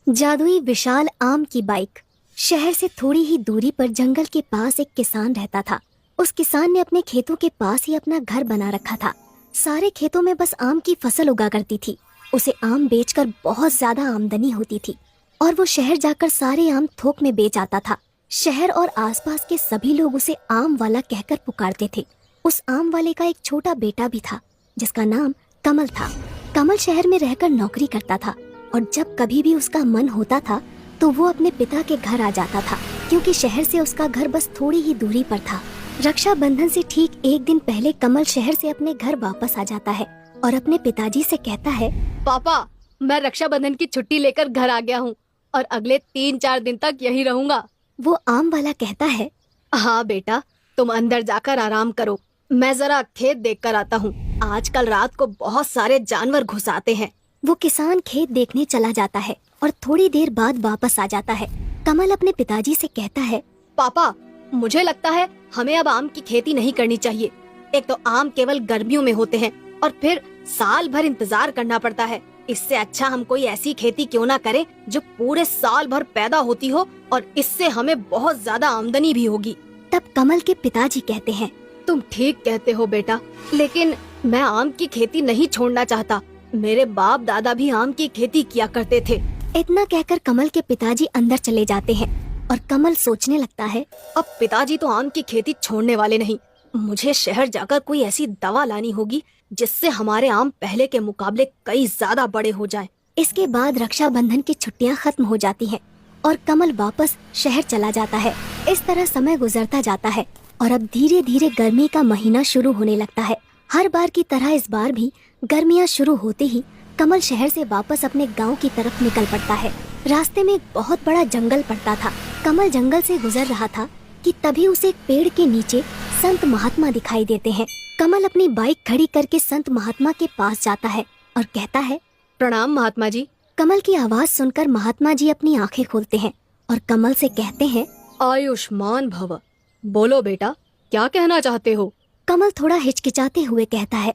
जादुई विशाल आम की बाइक। शहर से थोड़ी ही दूरी पर जंगल के पास एक किसान रहता था। उस किसान ने अपने खेतों के पास ही अपना घर बना रखा था। सारे खेतों में बस आम की फसल उगा करती थी। उसे आम बेचकर बहुत ज्यादा आमदनी होती थी और वो शहर जाकर सारे आम थोक में बेच आता था। शहर और आसपास के सभी लोग उसे आम वाला कहकर पुकारते थे। उस आम वाले का एक छोटा बेटा भी था जिसका नाम कमल था। कमल शहर में रहकर नौकरी करता था और जब कभी भी उसका मन होता था तो वो अपने पिता के घर आ जाता था, क्योंकि शहर से उसका घर बस थोड़ी ही दूरी पर था। रक्षाबंधन से ठीक एक दिन पहले कमल शहर से अपने घर वापस आ जाता है और अपने पिताजी से कहता है, पापा, मैं रक्षाबंधन की छुट्टी लेकर घर आ गया हूँ और अगले 3-4 दिन तक यहीं रहूंगा। वो आम वाला कहता है, हाँ बेटा, तुम अंदर जाकर आराम करो, मैं जरा खेत देख कर आता हूँ। आजकल रात को बहुत सारे जानवर घुस आते हैं। वो किसान खेत देखने चला जाता है और थोड़ी देर बाद वापस आ जाता है। कमल अपने पिताजी से कहता है, पापा, मुझे लगता है हमें अब आम की खेती नहीं करनी चाहिए। एक तो आम केवल गर्मियों में होते हैं और फिर साल भर इंतजार करना पड़ता है। इससे अच्छा हम कोई ऐसी खेती क्यों ना करें जो पूरे साल भर पैदा होती हो और इससे हमें बहुत ज्यादा आमदनी भी होगी। तब कमल के पिताजी कहते हैं, तुम ठीक कहते हो बेटा, लेकिन मैं आम की खेती नहीं छोड़ना चाहता। मेरे बाप दादा भी आम की खेती किया करते थे। इतना कहकर कमल के पिताजी अंदर चले जाते हैं और कमल सोचने लगता है, अब पिताजी तो आम की खेती छोड़ने वाले नहीं। मुझे शहर जाकर कोई ऐसी दवा लानी होगी जिससे हमारे आम पहले के मुकाबले कई ज्यादा बड़े हो जाएं। इसके बाद रक्षाबंधन की छुट्टियां खत्म हो जाती हैं और कमल वापस शहर चला जाता है। इस तरह समय गुजरता जाता है और अब धीरे धीरे गर्मी का महीना शुरू होने लगता है। हर बार की तरह इस बार भी गर्मियां शुरू होते ही कमल शहर से वापस अपने गांव की तरफ निकल पड़ता है। रास्ते में एक बहुत बड़ा जंगल पड़ता था। कमल जंगल से गुजर रहा था कि तभी उसे एक पेड़ के नीचे संत महात्मा दिखाई देते हैं। कमल अपनी बाइक खड़ी करके संत महात्मा के पास जाता है और कहता है, प्रणाम महात्मा जी। कमल की आवाज सुनकर महात्मा जी अपनी आंखें खोलते हैं और कमल से कहते हैं, आयुष्मान भव। बोलो बेटा, क्या कहना चाहते हो? कमल थोड़ा हिचकिचाते हुए कहता है,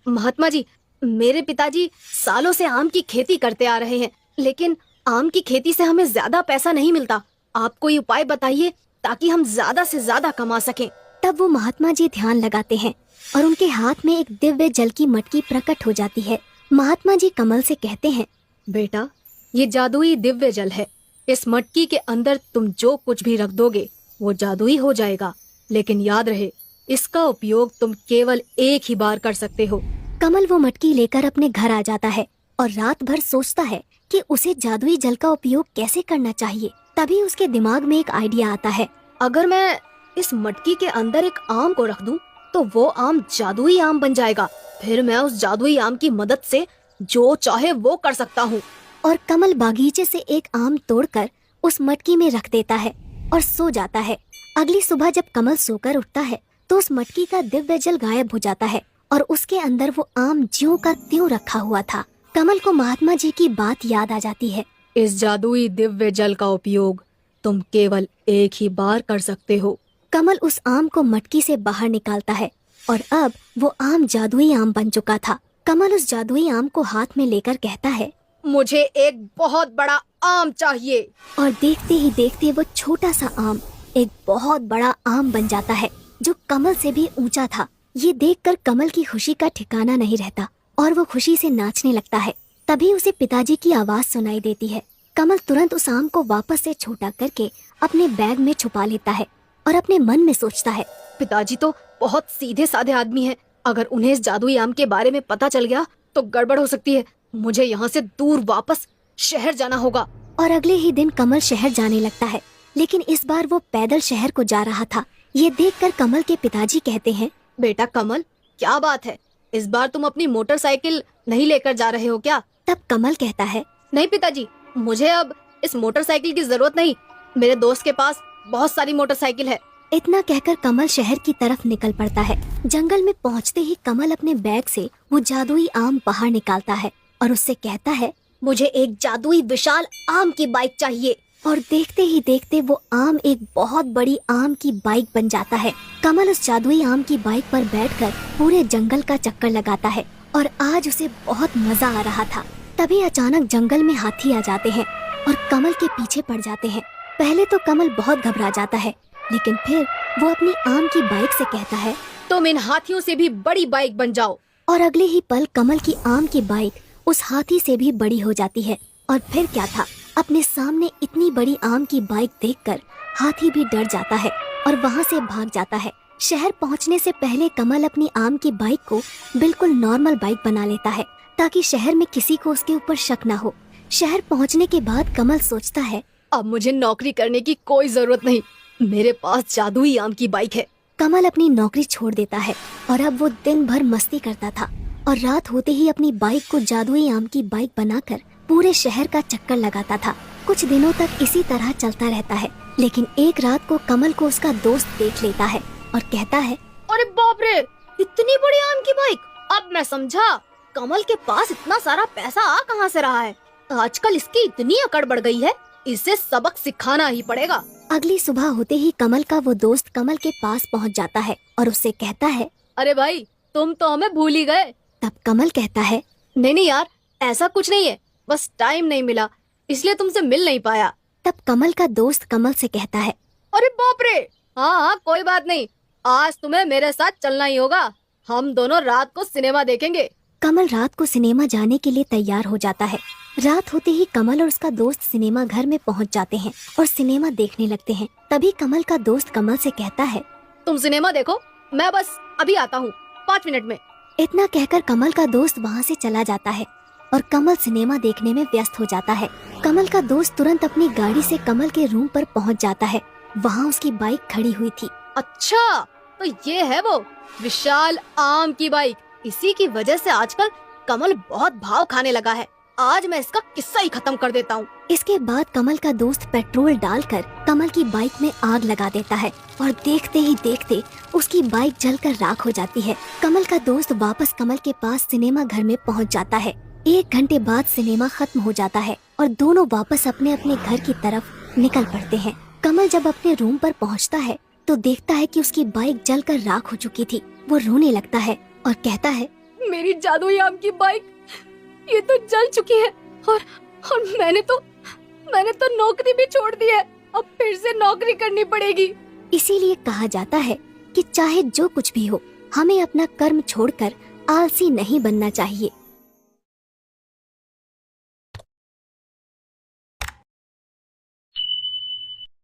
महात्मा जी, मेरे पिताजी सालों से आम की खेती करते आ रहे हैं, लेकिन आम की खेती से हमें ज्यादा पैसा नहीं मिलता। आप कोई उपाय बताइए ताकि हम ज्यादा से ज्यादा कमा सकें। तब वो महात्मा जी ध्यान लगाते हैं और उनके हाथ में एक दिव्य जल की मटकी प्रकट हो जाती है। महात्मा जी कमल से कहते हैं, बेटा, ये जादुई दिव्य जल है। इस मटकी के अंदर तुम जो कुछ भी रख दोगे वो जादुई हो जाएगा, लेकिन याद रहे, इसका उपयोग तुम केवल एक ही बार कर सकते हो। कमल वो मटकी लेकर अपने घर आ जाता है और रात भर सोचता है कि उसे जादुई जल का उपयोग कैसे करना चाहिए। तभी उसके दिमाग में एक आइडिया आता है, अगर मैं इस मटकी के अंदर एक आम को रख दूं, तो वो आम जादुई आम बन जाएगा। फिर मैं उस जादुई आम की मदद से जो चाहे वो कर सकता हूँ। और कमल बागीचे से एक आम तोड़कर उस मटकी में रख देता है और सो जाता है। अगली सुबह जब कमल सोकर उठता है तो उस मटकी का दिव्य जल गायब हो जाता है और उसके अंदर वो आम ज्यों का त्यों रखा हुआ था। कमल को महात्मा जी की बात याद आ जाती है, इस जादुई दिव्य जल का उपयोग तुम केवल एक ही बार कर सकते हो। कमल उस आम को मटकी से बाहर निकालता है और अब वो आम जादुई आम बन चुका था। कमल उस जादुई आम को हाथ में लेकर कहता है, मुझे एक बहुत बड़ा आम चाहिए। और देखते ही देखते वो छोटा सा आम एक बहुत बड़ा आम बन जाता है जो कमल से भी ऊंचा था। ये देखकर कमल की खुशी का ठिकाना नहीं रहता और वो खुशी से नाचने लगता है। तभी उसे पिताजी की आवाज सुनाई देती है। कमल तुरंत उस आम को वापस से छोटा करके अपने बैग में छुपा लेता है और अपने मन में सोचता है, पिताजी तो बहुत सीधे साधे आदमी हैं। अगर उन्हें इस जादुई आम के बारे में पता चल गया तो गड़बड़ हो सकती है। मुझे यहाँ से दूर वापस शहर जाना होगा। और अगले ही दिन कमल शहर जाने लगता है, लेकिन इस बार वो पैदल शहर को जा रहा था। ये देखकर कमल के पिताजी कहते हैं, बेटा कमल, क्या बात है? इस बार तुम अपनी मोटरसाइकिल नहीं लेकर जा रहे हो क्या? तब कमल कहता है, नहीं पिताजी, मुझे अब इस मोटरसाइकिल की जरूरत नहीं। मेरे दोस्त के पास बहुत सारी मोटरसाइकिल है। इतना कहकर कमल शहर की तरफ निकल पड़ता है। जंगल में पहुंचते ही कमल अपने बैग से वो जादुई आम बाहर निकालता है और उससे कहता है, मुझे एक जादुई विशाल आम की बाइक चाहिए। और देखते ही देखते वो आम एक बहुत बड़ी आम की बाइक बन जाता है। कमल उस जादुई आम की बाइक पर बैठकर पूरे जंगल का चक्कर लगाता है और आज उसे बहुत मजा आ रहा था। तभी अचानक जंगल में हाथी आ जाते हैं और कमल के पीछे पड़ जाते हैं। पहले तो कमल बहुत घबरा जाता है, लेकिन फिर वो अपनी आम की बाइक से कहता है, तुम इन हाथियों से भी बड़ी बाइक बन जाओ। और अगले ही पल कमल की आम की बाइक उस हाथी से भी बड़ी हो जाती है। और फिर क्या था, अपने सामने इतनी बड़ी आम की बाइक देखकर हाथी भी डर जाता है और वहाँ से भाग जाता है। शहर पहुँचने से पहले कमल अपनी आम की बाइक को बिल्कुल नॉर्मल बाइक बना लेता है ताकि शहर में किसी को उसके ऊपर शक न हो। शहर पहुँचने के बाद कमल सोचता है, अब मुझे नौकरी करने की कोई जरूरत नहीं, मेरे पास जादुई आम की बाइक है। कमल अपनी नौकरी छोड़ देता है और अब वो दिन भर मस्ती करता था और रात होते ही अपनी बाइक को जादुई आम की बाइक बनाकर पूरे शहर का चक्कर लगाता था। कुछ दिनों तक इसी तरह चलता रहता है, लेकिन एक रात को कमल को उसका दोस्त देख लेता है और कहता है, अरे बाप रे, इतनी बड़ी आम की बाइक! अब मैं समझा कमल के पास इतना सारा पैसा आ कहाँ से रहा है। आजकल इसकी इतनी अकड़ बढ़ गई है, इसे सबक सिखाना ही पड़ेगा। अगली सुबह होते ही कमल का वो दोस्त कमल के पास पहुंच जाता है और उससे कहता है, अरे भाई, तुम तो हमें भूल ही गए। तब कमल कहता है, नहीं यार, ऐसा कुछ नहीं है, बस टाइम नहीं मिला इसलिए तुमसे मिल नहीं पाया। तब कमल का दोस्त कमल से कहता है, अरे बाप रे, हाँ कोई बात नहीं, आज तुम्हें मेरे साथ चलना ही होगा। हम दोनों रात को सिनेमा देखेंगे। कमल रात को सिनेमा जाने के लिए तैयार हो जाता है। रात होते ही कमल और उसका दोस्त सिनेमा घर में पहुंच जाते हैं और सिनेमा देखने लगते हैं। तभी कमल का दोस्त कमल से कहता है, तुम सिनेमा देखो, मैं बस अभी आता हूँ 5 मिनट में। इतना कहकर कमल का दोस्त वहाँ से चला जाता है और कमल सिनेमा देखने में व्यस्त हो जाता है। कमल का दोस्त तुरंत अपनी गाड़ी से कमल के रूम पर पहुँच जाता है। वहाँ उसकी बाइक खड़ी हुई थी। अच्छा, तो ये है वो विशाल आम की बाइक। इसी की वजह से आजकल कमल बहुत भाव खाने लगा है। आज मैं इसका किस्सा ही खत्म कर देता हूँ। इसके बाद कमल का दोस्त पेट्रोल डालकर कमल की बाइक में आग लगा देता है और देखते ही देखते उसकी बाइक जलकर राख हो जाती है। कमल का दोस्त वापस कमल के पास सिनेमा घर में पहुँच जाता है। 1 घंटे बाद सिनेमा खत्म हो जाता है और दोनों वापस अपने अपने घर की तरफ निकल पड़ते हैं। कमल जब अपने रूम पर पहुँचता है तो देखता है कि उसकी बाइक जलकर राख हो चुकी थी। वो रोने लगता है और कहता है, मेरी जादुई आम की बाइक ये तो जल चुकी है और मैंने तो नौकरी भी छोड़ दी है। अब फिर से नौकरी करनी पड़ेगी। इसीलिए कहा जाता है कि चाहे जो कुछ भी हो, हमें अपना कर्म छोड़कर आलसी नहीं बनना चाहिए।